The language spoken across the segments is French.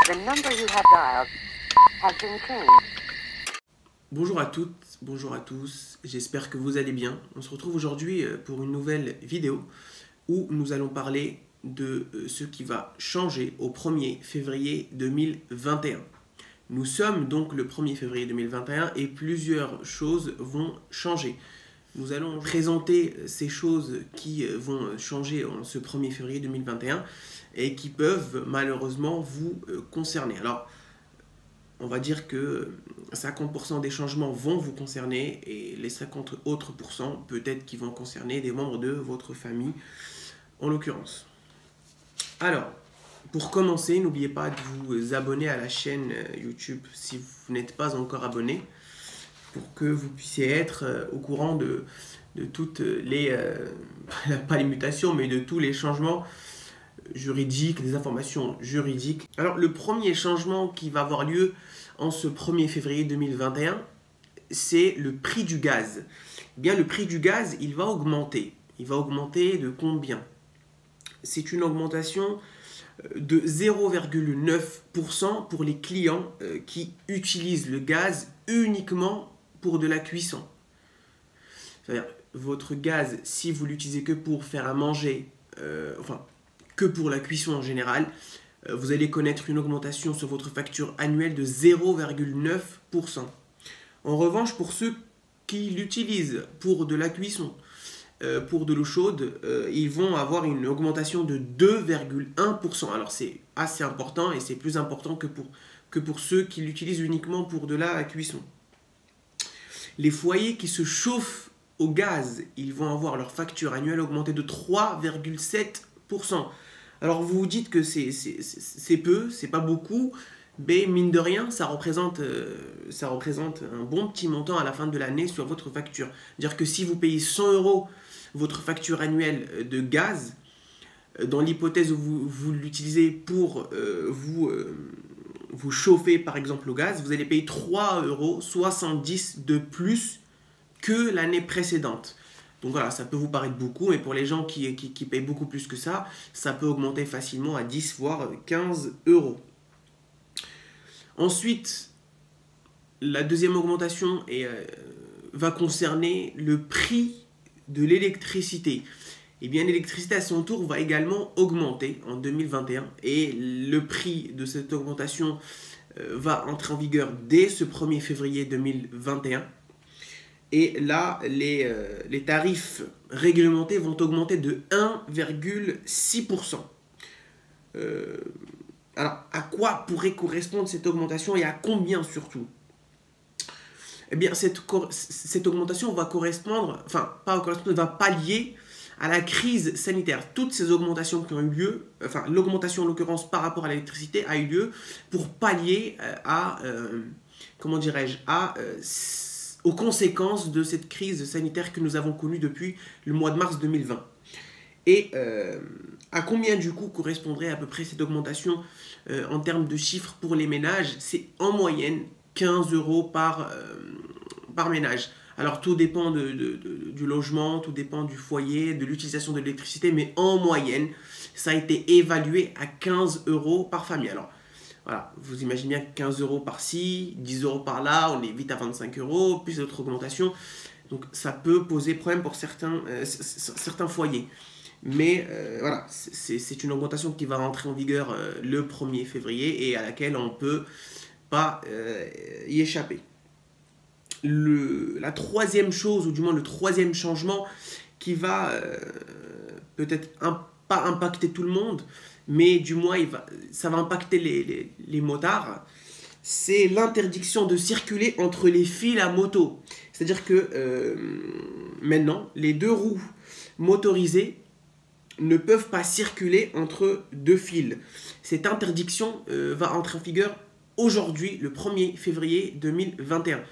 The number you have dialed has been changed. Bonjour à toutes, bonjour à tous, j'espère que vous allez bien. On se retrouve aujourd'hui pour une nouvelle vidéo où nous allons parler de ce qui va changer au 1er février 2021. Nous sommes donc le 1er février 2021 et plusieurs choses vont changer. Nous allons présenter ces choses qui vont changer en ce 1er février 2021 et qui peuvent malheureusement vous concerner. Alors, on va dire que 50% des changements vont vous concerner et les 50 autres pourcents peut-être qui vont concerner des membres de votre famille en l'occurrence. Alors, pour commencer, n'oubliez pas de vous abonner à la chaîne YouTube si vous n'êtes pas encore abonné pour que vous puissiez être au courant de toutes les, pas les mutations, mais de tous les changements juridiques, des informations juridiques. Alors, le premier changement qui va avoir lieu en ce 1er février 2021, c'est le prix du gaz. Eh bien, le prix du gaz, il va augmenter. Il va augmenter de combien? C'est une augmentation de 0,9% pour les clients qui utilisent le gaz uniquement pour de la cuisson. C'est-à-dire, votre gaz, si vous l'utilisez que pour faire à manger, que pour la cuisson en général, vous allez connaître une augmentation sur votre facture annuelle de 0,9%. En revanche, pour ceux qui l'utilisent pour de la cuisson, pour de l'eau chaude, ils vont avoir une augmentation de 2,1%. Alors c'est assez important et c'est plus important que pour ceux qui l'utilisent uniquement pour de la cuisson. Les foyers qui se chauffent au gaz, ils vont avoir leur facture annuelle augmentée de 3,7%. Alors vous vous dites que c'est peu, c'est pas beaucoup, mais mine de rien, ça représente un bon petit montant à la fin de l'année sur votre facture. C'est-à-dire que si vous payez 100 € votre facture annuelle de gaz, dans l'hypothèse où vous l'utilisez pour vous chauffer par exemple au gaz, vous allez payer 3,70 € de plus que l'année précédente. Donc voilà, ça peut vous paraître beaucoup, mais pour les gens qui payent beaucoup plus que ça, ça peut augmenter facilement à 10 voire 15 €. Ensuite, la deuxième augmentation va concerner le prix de l'électricité. Eh bien, l'électricité à son tour va également augmenter en 2021 et le prix de cette augmentation va entrer en vigueur dès ce 1er février 2021. Et là, les tarifs réglementés vont augmenter de 1,6%. Alors, à quoi pourrait correspondre cette augmentation et à combien surtout? Eh bien, cette augmentation va correspondre, va pallier à la crise sanitaire. Toutes ces augmentations qui ont eu lieu, l'augmentation en l'occurrence par rapport à l'électricité a eu lieu pour pallier aux conséquences de cette crise sanitaire que nous avons connue depuis le mois de mars 2020. Et à combien du coup correspondrait à peu près cette augmentation en termes de chiffres pour les ménages? C'est en moyenne 15 € par ménage. Alors tout dépend du logement, tout dépend du foyer, de l'utilisation de l'électricité, mais en moyenne, ça a été évalué à 15 € par famille. Alors voilà, vous imaginez bien 15 € par-ci, 10 € par-là, on est vite à 25 €, plus d'autres augmentations. Donc ça peut poser problème pour certains foyers. Mais voilà, c'est une augmentation qui va rentrer en vigueur le 1er février et à laquelle on ne peut pas y échapper. La troisième chose, ou du moins le troisième changement qui va peut-être pas impacter tout le monde, mais du moins ça va impacter les motards, c'est l'interdiction de circuler entre les fils à moto. C'est-à-dire que maintenant, les deux roues motorisées ne peuvent pas circuler entre deux fils. Cette interdiction va entrer en vigueur aujourd'hui, le 1er février 2021.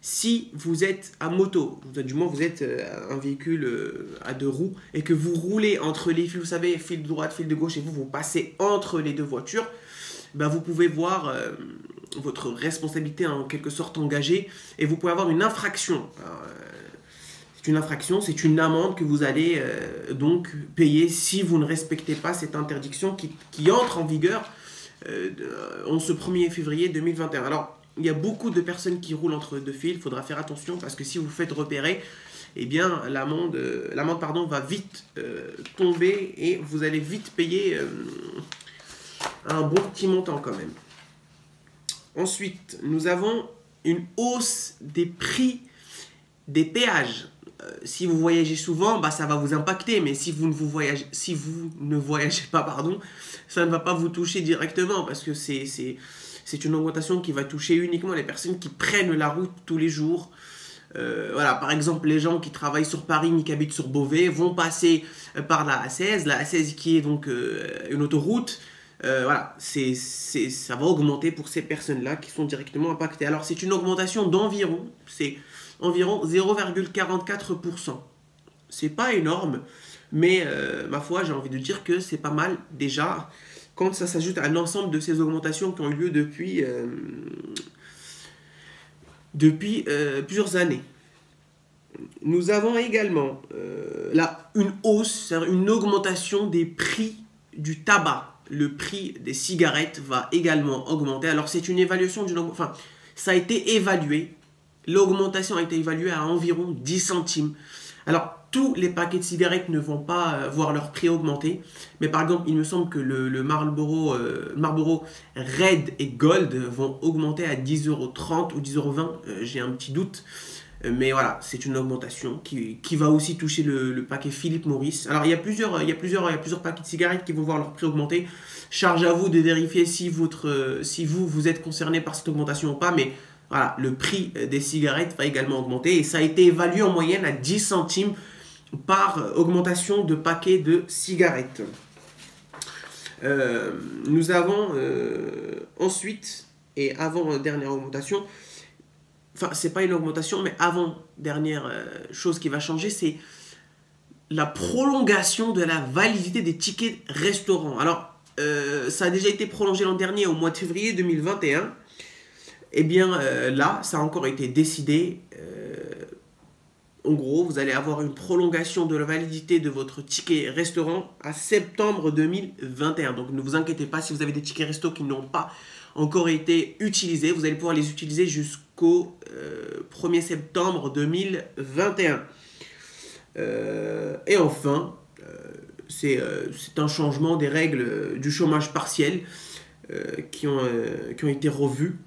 Si vous êtes à moto, du moins vous êtes un véhicule à deux roues et que vous roulez entre les fils, vous savez, fil de droite, fil de gauche, et vous passez entre les deux voitures, ben vous pouvez voir votre responsabilité en quelque sorte engagée et vous pouvez avoir une infraction. C'est une infraction, c'est une amende que vous allez donc payer si vous ne respectez pas cette interdiction qui entre en vigueur en ce 1er février 2021. Alors, il y a beaucoup de personnes qui roulent entre deux fils, il faudra faire attention parce que si vous faites repérer, eh bien l'amende va vite tomber et vous allez vite payer un bon petit montant quand même. Ensuite, nous avons une hausse des prix des péages. Si vous voyagez souvent, ça va vous impacter, mais si vous ne voyagez pas, ça ne va pas vous toucher directement parce que c'est une augmentation qui va toucher uniquement les personnes qui prennent la route tous les jours. Voilà, par exemple, les gens qui travaillent sur Paris mais qui habitent sur Beauvais vont passer par la A16 qui est donc une autoroute. Voilà, ça va augmenter pour ces personnes-là qui sont directement impactées. Alors, c'est une augmentation d'environ 0,44%. C'est pas énorme, mais ma foi, j'ai envie de dire que c'est pas mal déjà quand ça s'ajoute à l'ensemble de ces augmentations qui ont eu lieu depuis plusieurs années. Nous avons également là une hausse, c'est-à-dire une augmentation des prix du tabac. Le prix des cigarettes va également augmenter. Alors c'est une évaluation ça a été évalué. L'augmentation a été évaluée à environ 10 centimes. Alors, tous les paquets de cigarettes ne vont pas voir leur prix augmenter. Mais par exemple, il me semble que le Marlboro Red et Gold vont augmenter à 10,30 € ou 10,20 €. J'ai un petit doute. Mais voilà, c'est une augmentation qui va aussi toucher le paquet Philip Morris. Alors, il y a plusieurs paquets de cigarettes qui vont voir leur prix augmenter. Charge à vous de vérifier si vous êtes concerné par cette augmentation ou pas. Mais voilà, le prix des cigarettes va également augmenter et ça a été évalué en moyenne à 10 centimes par augmentation de paquets de cigarettes. Nous avons ensuite, et avant-dernière augmentation, enfin c'est pas une augmentation, mais avant-dernière chose qui va changer, c'est la prolongation de la validité des tickets restaurants. Alors, ça a déjà été prolongé l'an dernier au mois de février 2021. Eh bien, là, ça a encore été décidé. En gros, vous allez avoir une prolongation de la validité de votre ticket restaurant à septembre 2021. Donc, ne vous inquiétez pas, si vous avez des tickets resto qui n'ont pas encore été utilisés, vous allez pouvoir les utiliser jusqu'au 1er septembre 2021. Et enfin, c'est un changement des règles du chômage partiel qui ont été revues.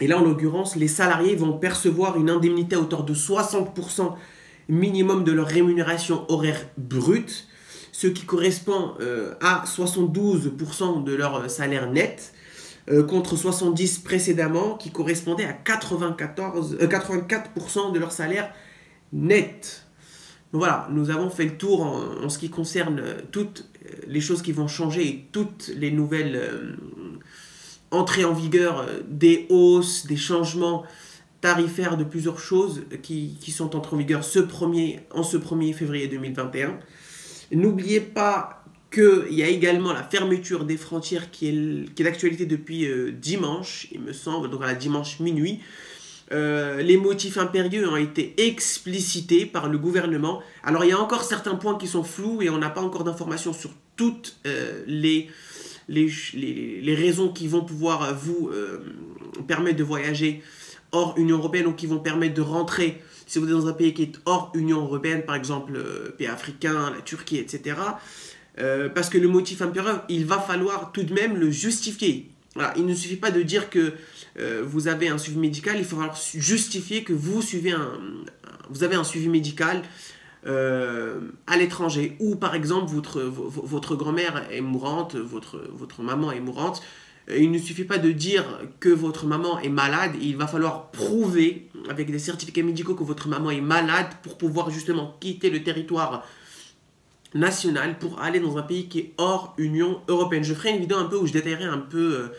Et là, en l'occurrence, les salariés vont percevoir une indemnité à hauteur de 60% minimum de leur rémunération horaire brute, ce qui correspond à 72% de leur salaire net, contre 70% précédemment, qui correspondait à 84% de leur salaire net. Donc voilà, nous avons fait le tour en ce qui concerne toutes les choses qui vont changer et toutes les nouvelles entrée en vigueur des hausses, des changements tarifaires de plusieurs choses qui sont entrées en vigueur en ce 1er février 2021. N'oubliez pas qu'il y a également la fermeture des frontières qui est d'actualité depuis dimanche, il me semble, donc à la dimanche minuit. Les motifs impérieux ont été explicités par le gouvernement. Alors il y a encore certains points qui sont flous et on n'a pas encore d'informations sur toutes les raisons qui vont pouvoir vous permettre de voyager hors Union Européenne ou qui vont permettre de rentrer si vous êtes dans un pays qui est hors Union Européenne, par exemple pays africain, la Turquie, etc. Parce que le motif impérieux, il va falloir tout de même le justifier. Voilà, il ne suffit pas de dire que vous avez un suivi médical, il faudra justifier que vous avez un suivi médical à l'étranger, ou par exemple votre grand-mère est mourante, votre maman est mourante. Il ne suffit pas de dire que votre maman est malade, il va falloir prouver avec des certificats médicaux que votre maman est malade pour pouvoir justement quitter le territoire national pour aller dans un pays qui est hors Union Européenne. Je ferai une vidéo un peu où je détaillerai un peu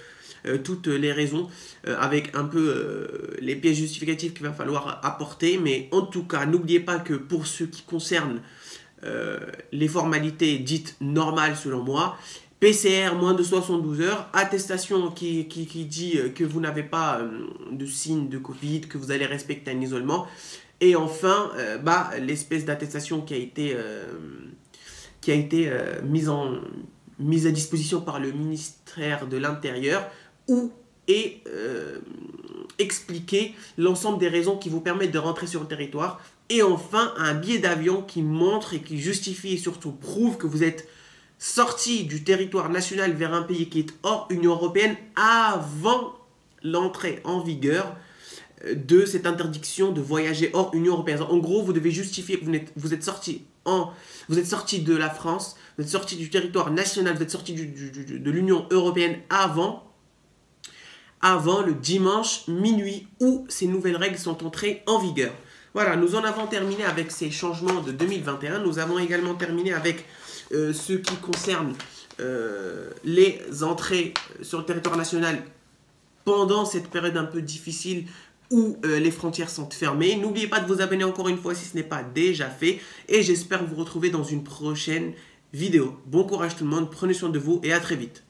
toutes les raisons avec un peu les pièces justificatives qu'il va falloir apporter, mais en tout cas n'oubliez pas que pour ce qui concerne les formalités dites normales selon moi, PCR moins de 72 heures, attestation qui dit que vous n'avez pas de signe de Covid, que vous allez respecter un isolement, et enfin l'espèce d'attestation qui a été mise mise à disposition par le ministère de l'Intérieur où est expliqué l'ensemble des raisons qui vous permettent de rentrer sur le territoire. Et enfin, un billet d'avion qui montre et qui justifie et surtout prouve que vous êtes sorti du territoire national vers un pays qui est hors Union européenne avant l'entrée en vigueur de cette interdiction de voyager hors Union européenne. En gros, vous devez justifier que vous êtes sorti de la France, vous êtes sorti du territoire national, vous êtes sorti de l'Union européenne avant le dimanche minuit où ces nouvelles règles sont entrées en vigueur. Voilà, nous en avons terminé avec ces changements de 2021. Nous avons également terminé avec ce qui concerne les entrées sur le territoire national pendant cette période un peu difficile où les frontières sont fermées. N'oubliez pas de vous abonner encore une fois si ce n'est pas déjà fait. Et j'espère vous retrouver dans une prochaine vidéo. Bon courage tout le monde, prenez soin de vous et à très vite.